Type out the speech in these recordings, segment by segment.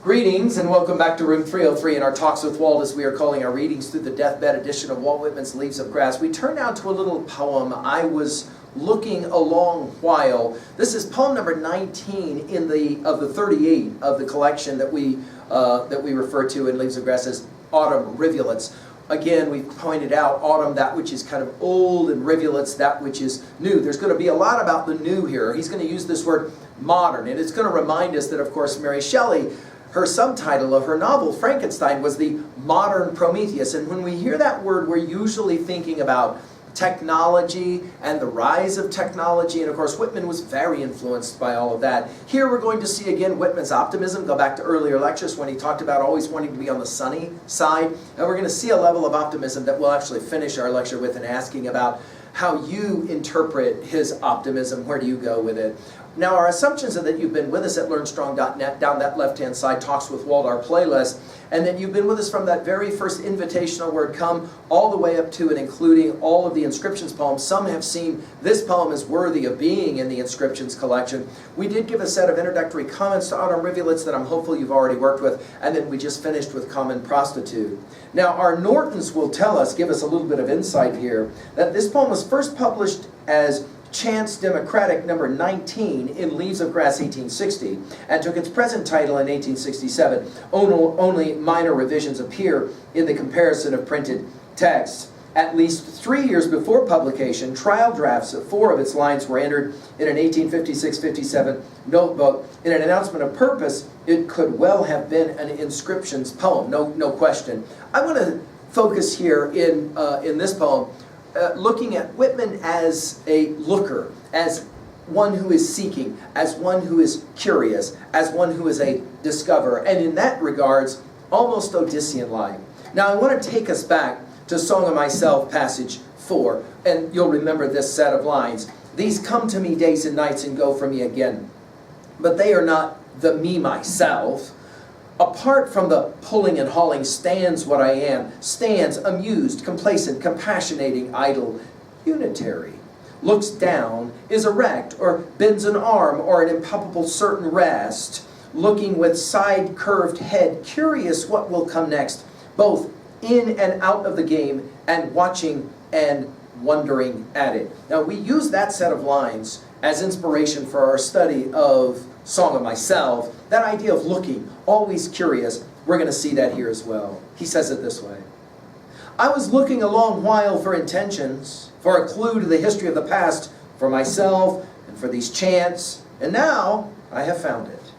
Greetings and welcome back to room 303 in our Talks with Walt, as we are calling our readings through the deathbed edition of Walt Whitman's Leaves of Grass. We turn now to a little poem I was looking a long while. This is poem number 19 of the 38 of the collection that we refer to in Leaves of Grass as Autumn Rivulets. Again, we've pointed out autumn, that which is kind of old, and rivulets, that which is new. There's going to be a lot about the new here. He's going to use this word modern, and it's going to remind us that, of course, Mary Shelley, her subtitle of her novel, Frankenstein, was the modern Prometheus. And when we hear that word, we're usually thinking about technology and the rise of technology. And of course, Whitman was very influenced by all of that. Here we're going to see again Whitman's optimism. Go back to earlier lectures when he talked about always wanting to be on the sunny side. And we're going to see a level of optimism that we'll actually finish our lecture with, and asking about how you interpret his optimism. Where do you go with it? Now, our assumptions are that you've been with us at LearnStrong.net, down that left-hand side, Talks with Walt, our playlist, and that you've been with us from that very first invitational word come all the way up to and including all of the inscriptions poems. Some have seen this poem as worthy of being in the inscriptions collection. We did give a set of introductory comments to Autumn Rivulets that I'm hopeful you've already worked with, and then we just finished with Common Prostitute. Now, our Nortons will tell us, give us a little bit of insight here, that this poem was first published as Chance Democratic number 19 in Leaves of Grass 1860, and took its present title in 1867. Only minor revisions appear in the comparison of printed texts. At least 3 years before publication, trial drafts of 4 of its lines were entered in an 1856-57 notebook. In an announcement of purpose, it could well have been an inscriptions poem, no question. I want to focus here in this poem looking at Whitman as a looker, as one who is seeking, as one who is curious, as one who is a discoverer, and in that regards, almost Odyssean-like. Now, I want to take us back to Song of Myself, passage 4, and you'll remember this set of lines. These come to me days and nights and go from me again, but they are not the me myself. Apart from the pulling and hauling stands what I am, stands amused, complacent, compassionating, idle, unitary. Looks down, is erect, or bends an arm, or an impalpable certain rest, looking with side-curved head, curious what will come next, both in and out of the game, and watching and wondering at it. Now, we use that set of lines as inspiration for our study of Song of Myself, that idea of looking, always curious. We're going to see that here as well. He says it this way. I was looking a long while for intentions, for a clue to the history of the past, for myself and for these chants, and now I have found it.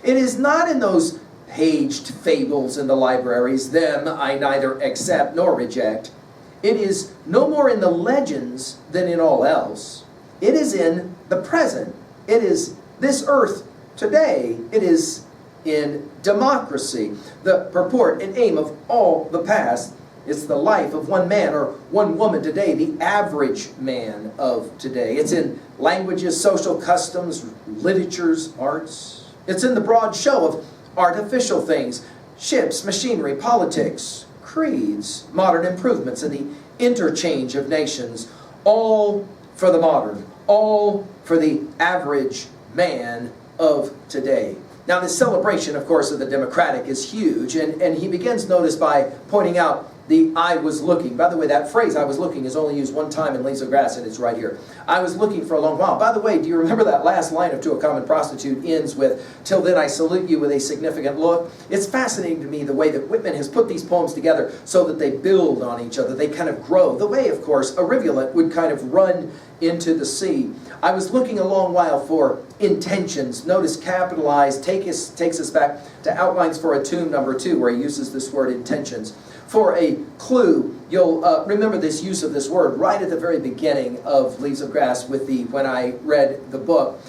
It is not in those paged fables in the libraries, them I neither accept nor reject. It is no more in the legends than in all else. It is in the present. It is this earth today. It is in democracy. The purport and aim of all the past is the life of one man or one woman today, the average man of today. It's in languages, social customs, literatures, arts. It's in the broad show of artificial things, ships, machinery, politics, creeds, modern improvements, and the interchange of nations, all for the modern, all for the average man of today. Now, this celebration, of course, of the democratic is huge, and he begins, notice, by pointing out the I was looking. By the way, that phrase, I was looking, is only used one time in Leaves of Grass, and it's right here. I was looking for a long while. By the way, do you remember that last line of To a Common Prostitute ends with, till then I salute you with a significant look? It's fascinating to me the way that Whitman has put these poems together so that they build on each other. They kind of grow. The way, of course, a rivulet would kind of run into the sea. I was looking a long while for intentions. Notice capitalized takes us back to Outlines for a Tomb number 2, where he uses this word intentions. For a clue, you'll remember this use of this word right at the very beginning of Leaves of Grass when I read the book.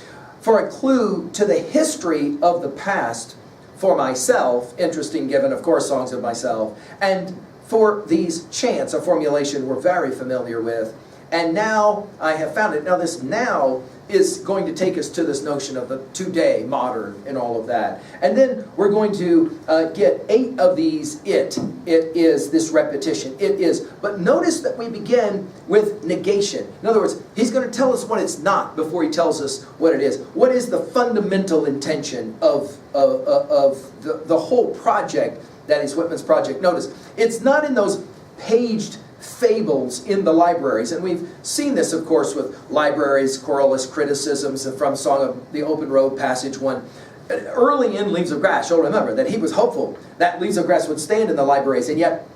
For a clue to the history of the past for myself, interesting given, of course, Songs of Myself, and for these chants, a formulation we're very familiar with. And now I have found it. Now, this now is going to take us to this notion of the today, modern, and all of that. And then we're going to get 8 of these it. It is this repetition. It is. But notice that we begin with negation. In other words, he's going to tell us what it's not before he tells us what it is. What is the fundamental intention of the whole project that is Whitman's project? Notice, it's not in those paged fables in the libraries, and we've seen this, of course, with libraries, querulous criticisms from Song of the Open Road, Passage 1. Early in Leaves of Grass, you'll remember that he was hopeful that Leaves of Grass would stand in the libraries, and yet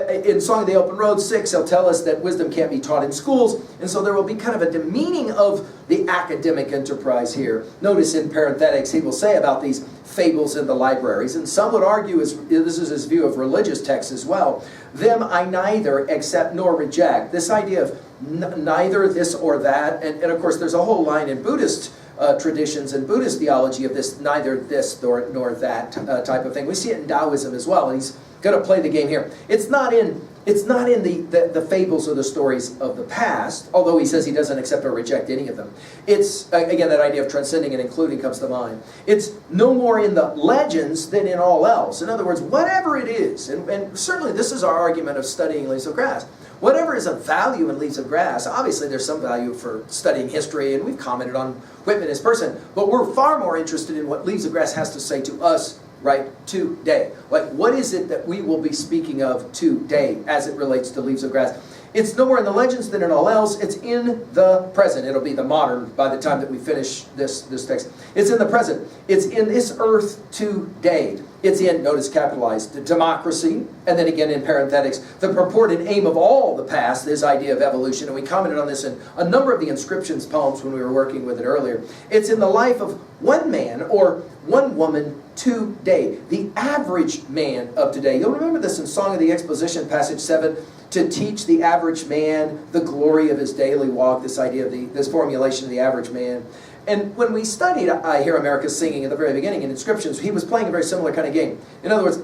in Song of the Open Road 6, he'll tell us that wisdom can't be taught in schools, and so there will be kind of a demeaning of the academic enterprise here. Notice in parenthetics, he will say about these fables in the libraries, and some would argue, this is his view of religious texts as well, them I neither accept nor reject. This idea of neither this or that, and of course there's a whole line in Buddhist traditions and Buddhist theology of this neither this nor that type of thing. We see it in Taoism as well, and he's going to play the game here. It's not in the fables or the stories of the past, although he says he doesn't accept or reject any of them. It's, again, that idea of transcending and including comes to mind. It's no more in the legends than in all else. In other words, whatever it is, and certainly this is our argument of studying Leaves of Grass, whatever is of value in Leaves of Grass, obviously there's some value for studying history, and we've commented on Whitman as person, but we're far more interested in what Leaves of Grass has to say to us right today. Like, what is it that we will be speaking of today as it relates to Leaves of Grass? It's no more in the legends than in all else. It's in the present. It'll be the modern by the time that we finish this text. It's in the present. It's in this earth today. It's in, notice capitalized, democracy, and then again in parenthetics, the purported aim of all the past, this idea of evolution, and we commented on this in a number of the inscriptions poems when we were working with it earlier. It's in the life of one man or one woman today, the average man of today. You'll remember this in Song of the Exposition, passage 7, to teach the average man the glory of his daily walk, this idea of this formulation of the average man. And when we studied I Hear America Singing at the very beginning in inscriptions, he was playing a very similar kind of game. In other words,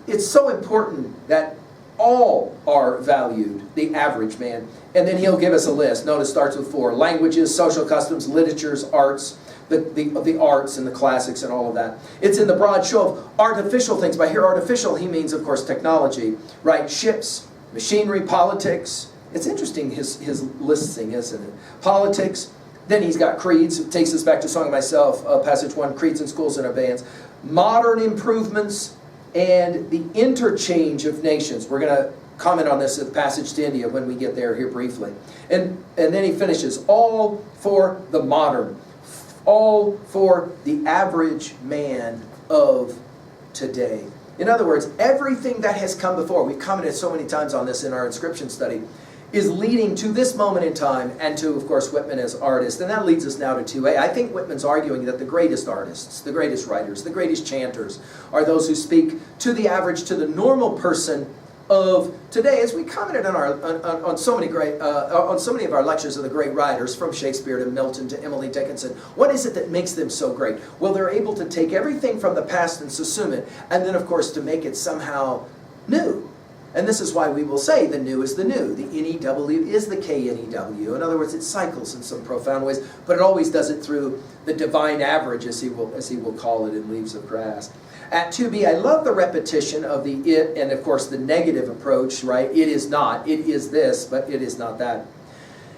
it's so important that all are valued, the average man. And then he'll give us a list. Notice it starts with 4. Languages, social customs, literatures, arts, the arts and the classics and all of that. It's in the broad show of artificial things. By here artificial, he means, of course, technology, right? Ships, machinery, politics. It's interesting, his listing, isn't it? Politics. Then he's got creeds. It takes us back to Song of Myself, passage 1, creeds in schools and abeyance. Modern improvements and the interchange of nations. We're going to comment on this at Passage to India when we get there here briefly. And then he finishes, all for the modern, all for the average man of today. In other words, everything that has come before, we've commented so many times on this in our inscription study, is leading to this moment in time and to, of course, Whitman as artist. And that leads us now to 2a. I think Whitman's arguing that the greatest artists, the greatest writers, the greatest chanters are those who speak to the average, to the normal person of today. As we commented on so many of our lectures of the great writers, from Shakespeare to Milton to Emily Dickinson, what is it that makes them so great? Well, they're able to take everything from the past and subsume it, and then, of course, to make it somehow new. And this is why we will say the new is the new. The NEW is the KNEW. In other words, it cycles in some profound ways, but it always does it through the divine average, as he will call it in Leaves of Grass. At 2b, I love the repetition of the it and, of course, the negative approach, right? It is not. It is this, but it is not that.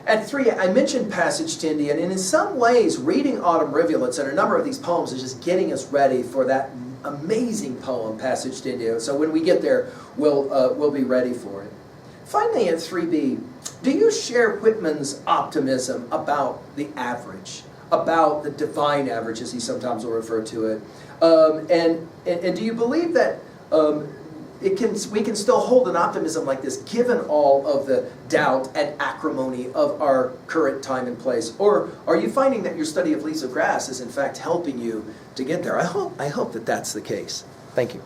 At 3, I mentioned Passage to India, and in some ways, reading Autumn Rivulets and a number of these poems is just getting us ready for that amazing poem, Passage to India. So when we get there, we'll be ready for it. Finally, at 3b, do you share Whitman's optimism about the average, about the divine average, as he sometimes will refer to it? And do you believe that we can still hold an optimism like this, given all of the doubt and acrimony of our current time and place? Or are you finding that your study of Leaves of Grass is in fact helping you to get there? I hope that that's the case. Thank you.